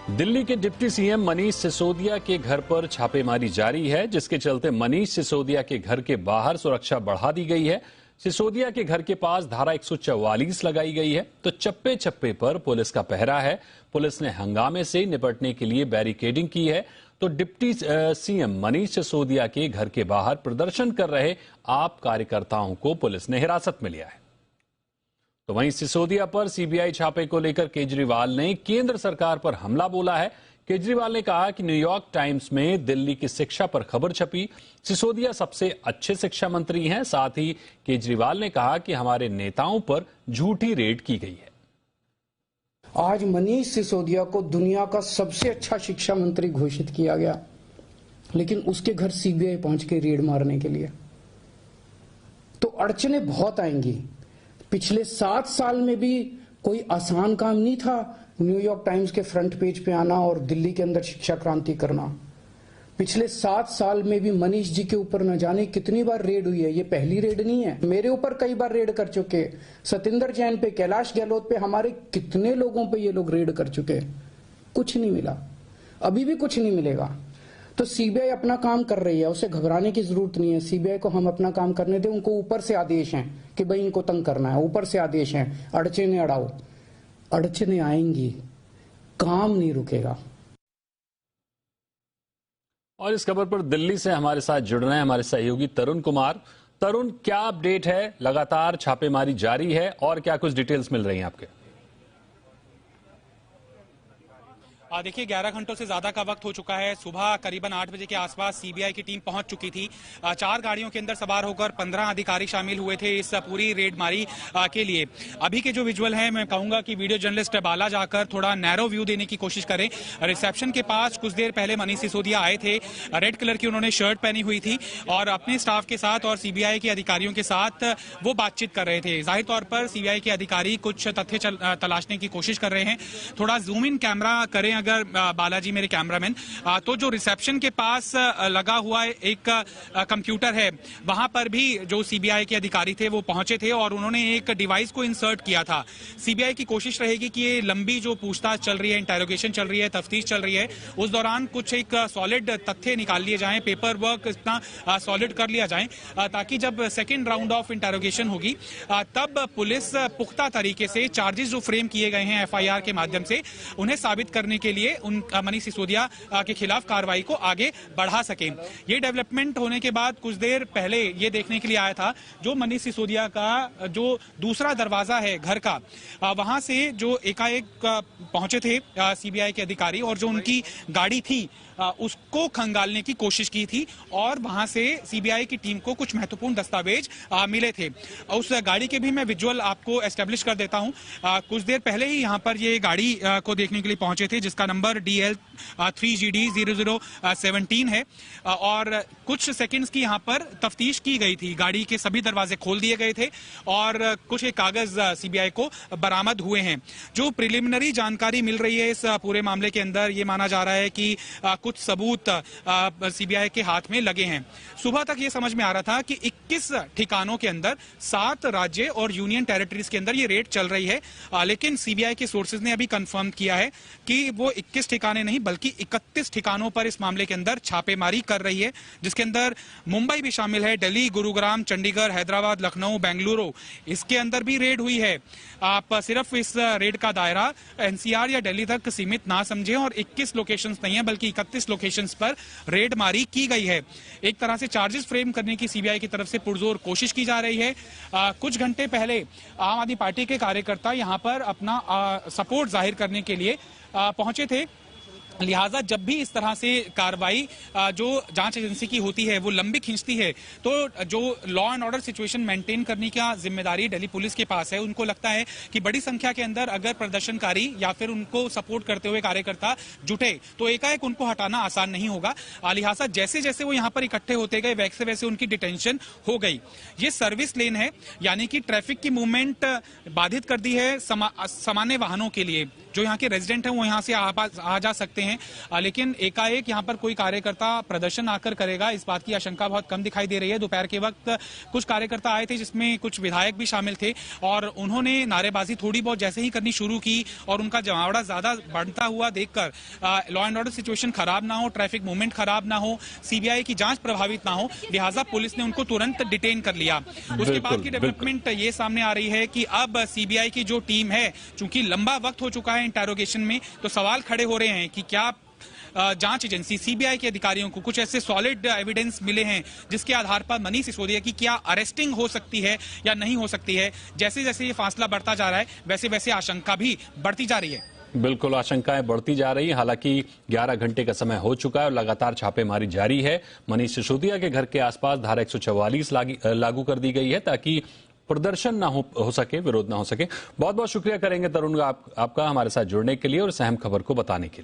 दिल्ली के deputy CM Manish Sisodia के घर पर छापेमारी जारी है, जिसके चलते मनीष सिसोदिया के घर के बाहर सुरक्षा बढ़ा दी गई है। सिसोदिया के घर के पास धारा 144 लगाई गई है, तो चप्पे चप्पे पर पुलिस का पहरा है। पुलिस ने हंगामे से निपटने के लिए बैरिकेडिंग की है। तो डिप्टी सीएम मनीष सिसोदिया के घर के बाहर प्रदर्शन कर रहे आप कार्यकर्ताओं को पुलिस ने हिरासत में लिया है। तो वहीं सिसोदिया पर सीबीआई छापे को लेकर केजरीवाल ने केंद्र सरकार पर हमला बोला है। केजरीवाल ने कहा कि न्यूयॉर्क टाइम्स में दिल्ली की शिक्षा पर खबर छपी, सिसोदिया सबसे अच्छे शिक्षा मंत्री हैं। साथ ही केजरीवाल ने कहा कि हमारे नेताओं पर झूठी रेड की गई है। आज मनीष सिसोदिया को दुनिया का सबसे अच्छा शिक्षा मंत्री घोषित किया गया, लेकिन उसके घर सीबीआई पहुंच के रेड मारने के लिए। तो अड़चनें बहुत आएंगी। पिछले 7 साल में भी कोई आसान काम नहीं था न्यूयॉर्क टाइम्स के फ्रंट पेज पे आना और दिल्ली के अंदर शिक्षा क्रांति करना। पिछले 7 साल में भी मनीष जी के ऊपर न जाने कितनी बार रेड हुई है। ये पहली रेड नहीं है, मेरे ऊपर कई बार रेड कर चुके। सतिंदर जैन पे, कैलाश गहलोत पे, हमारे कितने लोगों पे ये लोग रेड कर चुके। कुछ नहीं मिला, अभी भी कुछ नहीं मिलेगा। तो सीबीआई अपना काम कर रही है, उसे घबराने की जरूरत नहीं है। सीबीआई को हम अपना काम करने दें। उनको ऊपर से आदेश हैं कि भाई इनको तंग करना है, ऊपर से आदेश हैं, अड़चने अड़ाओ। अड़चने आएंगी, काम नहीं रुकेगा। और इस खबर पर दिल्ली से हमारे साथ जुड़ रहे हैं हमारे सहयोगी तरुण कुमार। तरुण, क्या अपडेट है? लगातार छापेमारी जारी है और क्या कुछ डिटेल्स मिल रही हैं आपके? देखिए 11 घंटों से ज्यादा का वक्त हो चुका है। सुबह करीबन 8 बजे के आसपास सीबीआई की टीम पहुंच चुकी थी। 4 गाड़ियों के अंदर सवार होकर 15 अधिकारी शामिल हुए थे इस पूरी रेडमारी के लिए। अभी के जो विजुअल हैं, मैं कहूंगा कि वीडियो जर्नलिस्ट बाला जाकर थोड़ा नैरो व्यू देने की कोशिश करें। रिसेप्शन के पास कुछ देर पहले मनीष सिसोदिया आए थे। रेड कलर की उन्होंने शर्ट पहनी हुई थी और अपने स्टाफ के साथ और सीबीआई के अधिकारियों के साथ वो बातचीत कर रहे थे। जाहिर तौर पर सीबीआई के अधिकारी कुछ तथ्य तलाशने की कोशिश कर रहे हैं। थोड़ा जूम इन कैमरा करें अगर बालाजी, मेरे कैमरामैन, तो जो रिसेप्शन के पास लगा हुआ एक कंप्यूटर है, वहां पर भी जो सीबीआई के अधिकारी थे वो पहुंचे थे और उन्होंने एक डिवाइस को इंसर्ट किया था। सीबीआई की कोशिश रहेगी कि ये लंबी जो पूछताछ चल रही है, इंटेरोगेशन चल रही है, तफ्तीश चल रही है, उस दौरान कुछ एक सॉलिड तथ्य निकाल लिए जाएं, पेपर वर्क इतना सॉलिड कर लिया जाए ताकि जब सेकेंड राउंड ऑफ इंटेरोगेशन होगी तब पुलिस पुख्ता तरीके से चार्जेस जो फ्रेम किए गए हैं एफआईआर के माध्यम से, उन्हें साबित करने के लिए मनीष सिसोदिया के खिलाफ कार्रवाई को आगे बढ़ा सके। ये डेवलपमेंट होने के बाद कुछ देर पहले ये देखने के लिए आया था जो मनीष सिसोदिया का जो दूसरा दरवाजा है घर का, वहां से जो एकाएक पहुंचे थे सीबीआई के अधिकारी और जो उनकी गाड़ी थी उसको खंगालने की कोशिश की थी और वहां से सीबीआई की टीम को कुछ महत्वपूर्ण दस्तावेज मिले थे। उस गाड़ी के भी मैं विजुअल आपको एस्टेब्लिश कर देता हूं। कुछ देर पहले ही यहां पर ये गाड़ी को देखने के लिए पहुंचे थे, जिसका नंबर DL 3GD 0017 है और कुछ सेकंड्स की यहां पर तफ्तीश की गई थी। गाड़ी के सभी दरवाजे खोल दिए गए थे और कुछ एक कागज सीबीआई को बरामद हुए हैं। जो प्रिलिमिनरी जानकारी मिल रही है इस पूरे मामले के अंदर, ये माना जा रहा है कि कुछ सबूत सीबीआई के हाथ में लगे हैं। सुबह तक ये समझ में आ रहा था कि 21 ठिकानों के अंदर 7 राज्य और यूनियन टेरिटरीज के अंदर ये रेड चल रही है, लेकिन सीबीआई के सोर्सेज ने अभी कंफर्म किया है कि वो 21 ठिकाने नहीं बल्कि 31 ठिकानों पर इस मामले के अंदर छापेमारी कर रही है, जिसके अंदर मुंबई भी शामिल है। दिल्ली, गुरुग्राम, चंडीगढ़, हैदराबाद, लखनऊ, बेंगलुरु, इसके अंदर भी रेड हुई है। आप सिर्फ इस रेड का दायरा एनसीआर या दिल्ली तक सीमित ना समझें और 21 लोकेशंस नहीं है बल्कि 31 लोकेशंस पर रेड मारी की गई है। एक तरह से चार्जेस फ्रेम करने की सीबीआई की तरफ से पुरजोर कोशिश की जा रही है। कुछ घंटे पहले आम आदमी पार्टी के कार्यकर्ता यहां पर अपना सपोर्ट जाहिर करने के लिए पहुंचे थे। लिहाजा जब भी इस तरह से कार्रवाई जो जांच एजेंसी की होती है वो लंबी खींचती है, तो जो law and order situation maintain करने की जिम्मेदारी दिल्ली पुलिस के पास है। उनको लगता है कि बड़ी संख्या के अंदर अगर प्रदर्शनकारी या फिर उनको सपोर्ट करते हुए कार्यकर्ता जुटे तो एकाएक उनको हटाना आसान नहीं होगा। लिहाजा जैसे जैसे वो यहाँ पर इकट्ठे होते गए वैसे वैसे उनकी डिटेंशन हो गई। ये सर्विस लेन है, यानी कि ट्रैफिक की मूवमेंट बाधित कर दी है सामान्य वाहनों के लिए। जो यहाँ के रेजिडेंट हैं वो यहाँ से आ जा सकते हैं, लेकिन एकाएक यहाँ पर कोई कार्यकर्ता प्रदर्शन आकर करेगा, इस बात की आशंका बहुत कम दिखाई दे रही है। दोपहर के वक्त कुछ कार्यकर्ता आए थे, जिसमें कुछ विधायक भी शामिल थे, और उन्होंने नारेबाजी थोड़ी बहुत जैसे ही करनी शुरू की और उनका जमावड़ा ज्यादा बढ़ता हुआ देखकर लॉ एंड ऑर्डर सिचुएशन खराब ना हो, ट्रैफिक मूवमेंट खराब ना हो, सीबीआई की जांच प्रभावित ना हो, लिहाजा पुलिस ने उनको तुरंत डिटेन कर लिया। उसके बाद की डेवलपमेंट ये सामने आ रही है कि अब सीबीआई की जो टीम है, चूंकि लंबा वक्त हो चुका है इंटेरोगेशन में, तो सवाल खड़े हो रहे हैं कि क्या जांच एजेंसी सीबीआई के अधिकारियों को कुछ ऐसे सॉलिड एविडेंस मिले हैं जिसके आधार पर मनीष सिसोदिया की क्या अरेस्टिंग हो सकती है या नहीं हो सकती है। जैसे जैसे ये फासला बढ़ता जा रहा है, वैसे वैसे आशंका भी बढ़ती जा रही है। बिल्कुल, आशंकाएं बढ़ती जा रही हैं। हालांकि 11 घंटे का समय हो चुका है और लगातार छापेमारी जारी है। मनीष सिसोदिया के घर के आसपास धारा 144 लागू कर दी गई है ताकि प्रदर्शन ना हो सके, विरोध ना हो सके। बहुत बहुत शुक्रिया करेंगे तरुण आपका हमारे साथ जुड़ने के लिए और इस अहम खबर को बताने के लिए।